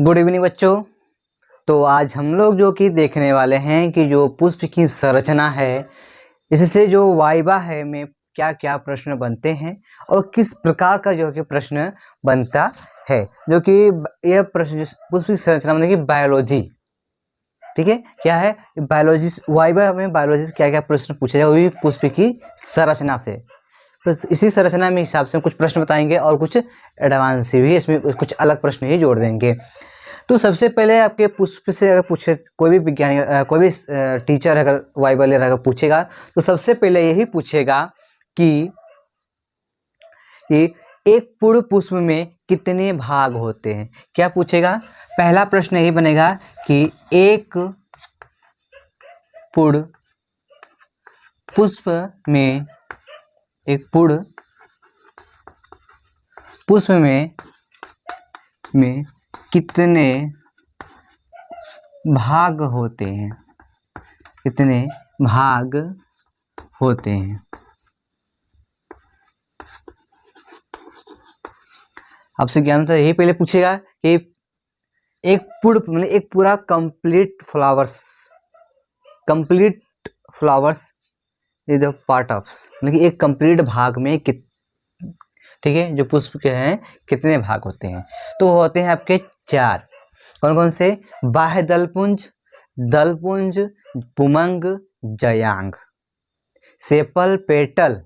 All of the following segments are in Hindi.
गुड इवनिंग बच्चों। तो आज हम लोग जो कि देखने वाले हैं कि जो पुष्प की संरचना है, इससे जो वाइवा है में क्या क्या प्रश्न बनते हैं और किस प्रकार का जो कि प्रश्न बनता है। जो कि यह प्रश्न पुष्प की संरचना मतलब कि बायोलॉजी, ठीक है, क्या है बायोलॉजी, वाइवा में बायोलॉजी से क्या क्या प्रश्न पूछे जाए, वो भी पुष्प की संरचना से। तो इसी संरचना में हिसाब से कुछ प्रश्न बताएंगे और कुछ एडवांस भी इसमें कुछ अलग प्रश्न ही जोड़ देंगे। तो सबसे पहले आपके पुष्प से अगर पूछे कोई भी विज्ञानी कोई भी टीचर अगर वाइवा ले अगर पूछेगा तो सबसे पहले यही पूछेगा कि एक पूर्ण पुष्प में कितने भाग होते हैं। क्या पूछेगा? पहला प्रश्न यही बनेगा कि एक पूर्ण पुष्प में कितने भाग होते हैं, कितने भाग होते हैं। आपसे ज्ञान तो यही पहले पूछेगा कि एक पूर्ण मतलब एक पूरा complete flowers is the part of, मतलब कि एक कंप्लीट भाग में ठीक है, जो पुष्प के हैं कितने भाग होते हैं। तो होते हैं आपके 4। कौन कौन से? बाह्य दलपुंज, दलपुंज, पुमंग, जयांग, सेपल, पेटल,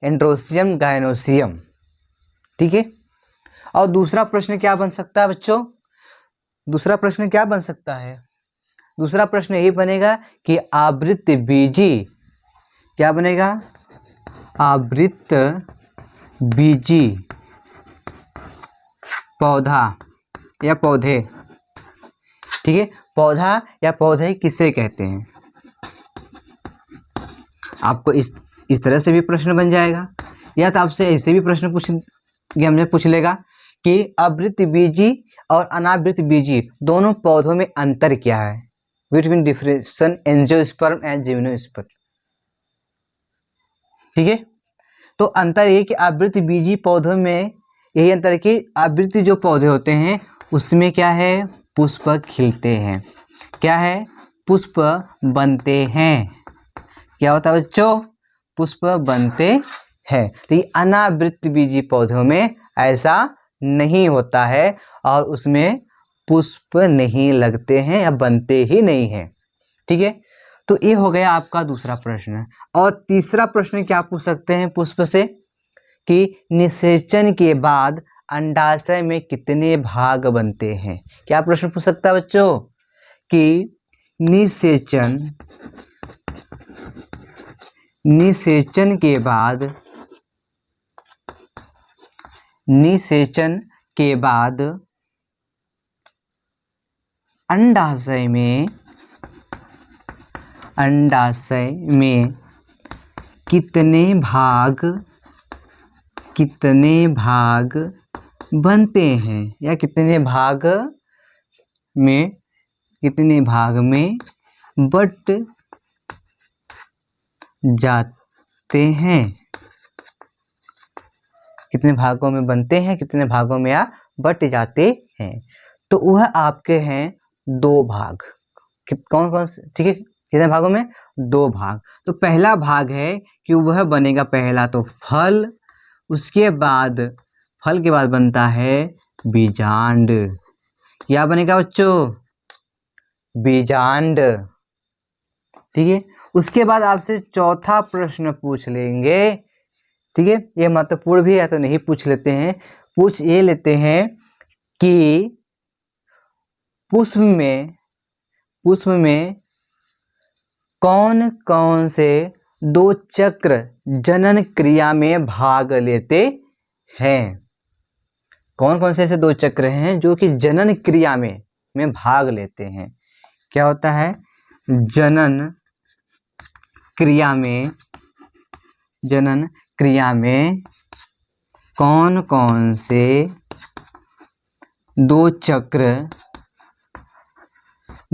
एंड्रोसियम, गायनोसियम। ठीक है। और दूसरा प्रश्न क्या बन सकता है बच्चों? दूसरा प्रश्न क्या बन सकता है? दूसरा प्रश्न यही बनेगा कि आवृत्त बीजी, क्या बनेगा? आवृत्त बीजी पौधा या पौधे। ठीक है, पौधा या पौधे किसे कहते हैं? आपको इस तरह से भी प्रश्न बन जाएगा, या तो आपसे ऐसे भी प्रश्न पूछ लेगा कि आवृत्त बीजी और अनावृत्त बीजी दोनों पौधों में अंतर क्या है, between differentiation angiosperm and gymnosperm. ठीक है, तो अंतर ये कि आवृत्त बीजी पौधों में यही अंतर है कि आवृत्त जो पौधे होते हैं उसमें क्या है, पुष्प खिलते हैं। क्या है? पुष्प बनते हैं। क्या होता है बच्चों? पुष्प बनते हैं। तो अनावृत्त बीजी पौधों में ऐसा नहीं होता है और उसमें पुष्प नहीं लगते हैं या बनते ही नहीं हैं। ठीक है, तो ये हो गया आपका दूसरा प्रश्न। और तीसरा प्रश्न क्या पूछ सकते हैं पुष्प से कि निषेचन के बाद अंडाशय में कितने भाग बनते हैं। क्या प्रश्न पूछ सकता है बच्चों कि निषेचन के बाद अंडाशय में कितने भाग बनते हैं, या कितने भाग में बट जाते हैं। कितने भागों में बनते हैं, कितने भागों में या बट जाते हैं। तो वह आपके हैं 2 भाग। कौन कौन से? ठीक है, कितने भागों में? 2 भाग। तो पहला भाग है कि वह बनेगा पहला तो फल, उसके बाद फल के बाद बनता है बीजांड। क्या बनेगा बच्चों? बीजांड। ठीक है, उसके बाद आपसे चौथा प्रश्न पूछ लेंगे। ठीक है, ये महत्वपूर्ण भी है तो नहीं पूछ लेते हैं, पूछ ये लेते हैं कि पुष्प में कौन कौन से 2 चक्र जनन क्रिया में भाग लेते हैं। कौन कौन से ऐसे 2 चक्र हैं जो कि जनन क्रिया में भाग लेते हैं। क्या होता है? जनन क्रिया में कौन कौन से 2 चक्र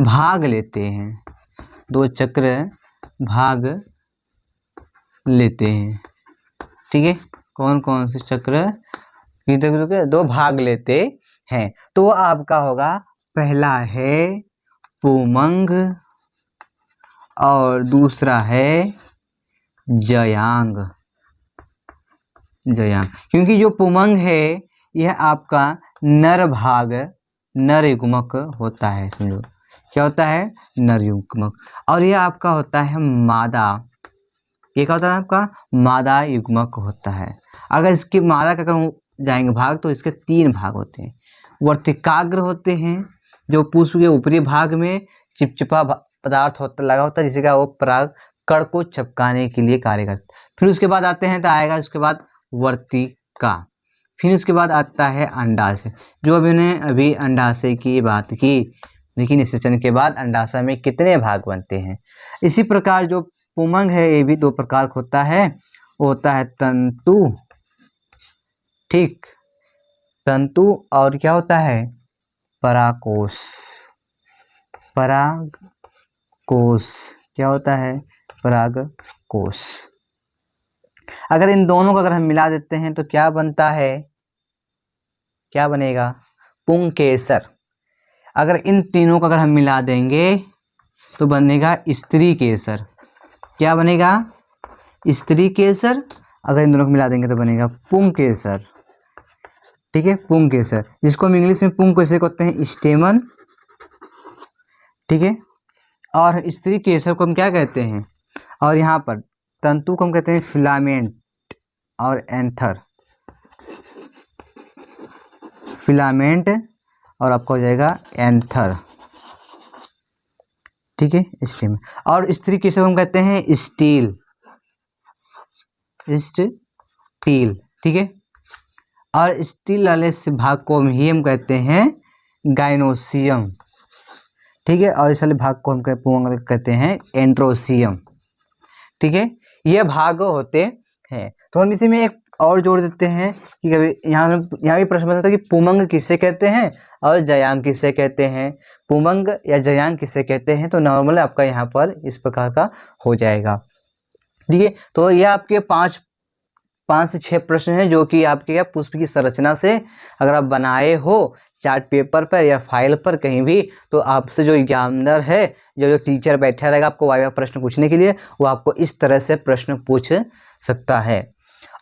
भाग लेते हैं। 2 चक्र भाग लेते हैं। ठीक है, कौन कौन से चक्र 2 भाग लेते हैं। तो आपका होगा पहला है पुमंग और दूसरा है जयांग। क्योंकि जो पुमंग है यह आपका नर भाग नर युग्मक होता है। समझो क्या होता है, नर युग्मक। और यह आपका होता है मादा, ये क्या होता है आपका मादा युग्मक होता है। अगर इसके मादा का अगर जाएंगे भाग तो इसके 3 भाग होते हैं। वर्तिकाग्र होते हैं जो पुष्प के ऊपरी भाग में चिपचिपा पदार्थ लगा होता है जिसका वो पराग कण को चिपकाने के लिए कार्य करता है। फिर उसके बाद आते हैं तो आएगा उसके बाद वर्तिका। फिर उसके बाद आता है अंडाशय, जो अभी अंडाशय की बात की, लेकिन निषेचन के बाद अंडाशय में कितने भाग बनते हैं। इसी प्रकार जो पुमंग है ये भी 2 प्रकार का होता है, वो होता है तंतु, ठीक, तंतु और क्या होता है परागकोश। परागकोश क्या होता है, परागकोश। अगर इन दोनों को अगर हम मिला देते हैं तो क्या बनता है, क्या बनेगा पुंकेसर। अगर इन तीनों को अगर हम मिला देंगे तो बनेगा स्त्री केसर। क्या बनेगा, स्त्री केसर। अगर इन दोनों को मिला देंगे तो बनेगा पुंकेसर, ठीक है, पुंकेसर, जिसको हम इंग्लिश में पुंकेसर कहते हैं स्टेमन, ठीक है। और स्त्री केसर को हम क्या कहते हैं, और यहाँ पर तंतु को हम कहते हैं फिलामेंट और एंथर, फिलामेंट और आपका हो जाएगा एंथर, ठीक है, स्टेम। और स्त्री केसर को हम कहते हैं स्टील, स्टील, ठीक है। और स्टील वाले से भाग को ही हम कहते हैं गाइनोसियम, ठीक है। और इस वाले भाग को हम कहते हैं एंड्रोसियम, ठीक है। ये भाग होते हैं। तो हम इसी में एक और जोड़ देते हैं कि कभी यहाँ भी प्रश्न बनता है कि पुमंग किसे कहते हैं और जयांग किसे कहते हैं। पुमंग या जयांग किसे कहते हैं, तो नॉर्मल आपका यहाँ पर इस प्रकार का हो जाएगा, ठीक है। तो ये आपके 5 से 6 प्रश्न हैं जो कि आपके क्या पुष्प की संरचना से अगर आप बनाए हो चार्ट पेपर पर या फाइल पर कहीं भी, तो आपसे जो एग्जामिनर है, जो टीचर बैठा रहेगा आपको वाइवा प्रश्न पूछने के लिए, वो आपको इस तरह से प्रश्न पूछ सकता है।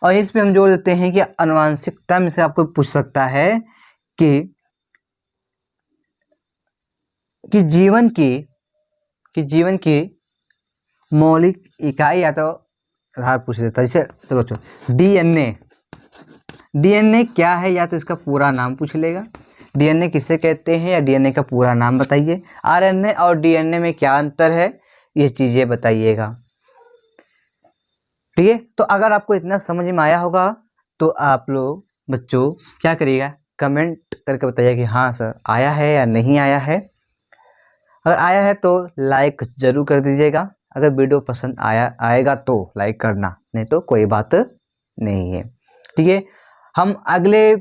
और इस पे हम जोड़ देते हैं कि आनुवंशिकता में से आपको पूछ सकता है कि जीवन की मौलिक इकाई या तो आधार पूछ देता है। जैसे चलो डीएनए क्या है, या तो इसका पूरा नाम पूछ लेगा, डीएनए किसे कहते हैं, या डीएनए का पूरा नाम बताइए। आरएनए और डीएनए में क्या अंतर है, ये चीज़ें बताइएगा, ठीक है। तो अगर आपको इतना समझ में आया होगा तो आप लोग बच्चों क्या करिएगा, कमेंट करके बताइए कि हाँ सर आया है या नहीं आया है। अगर आया है तो लाइक ज़रूर कर दीजिएगा। अगर वीडियो पसंद आएगा तो लाइक करना, नहीं तो कोई बात नहीं है, ठीक है। हम अगले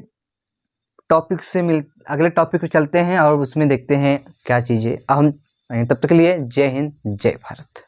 टॉपिक पे चलते हैं और उसमें देखते हैं क्या चीज़ें। हम तब तक के लिए जय हिंद जय भारत।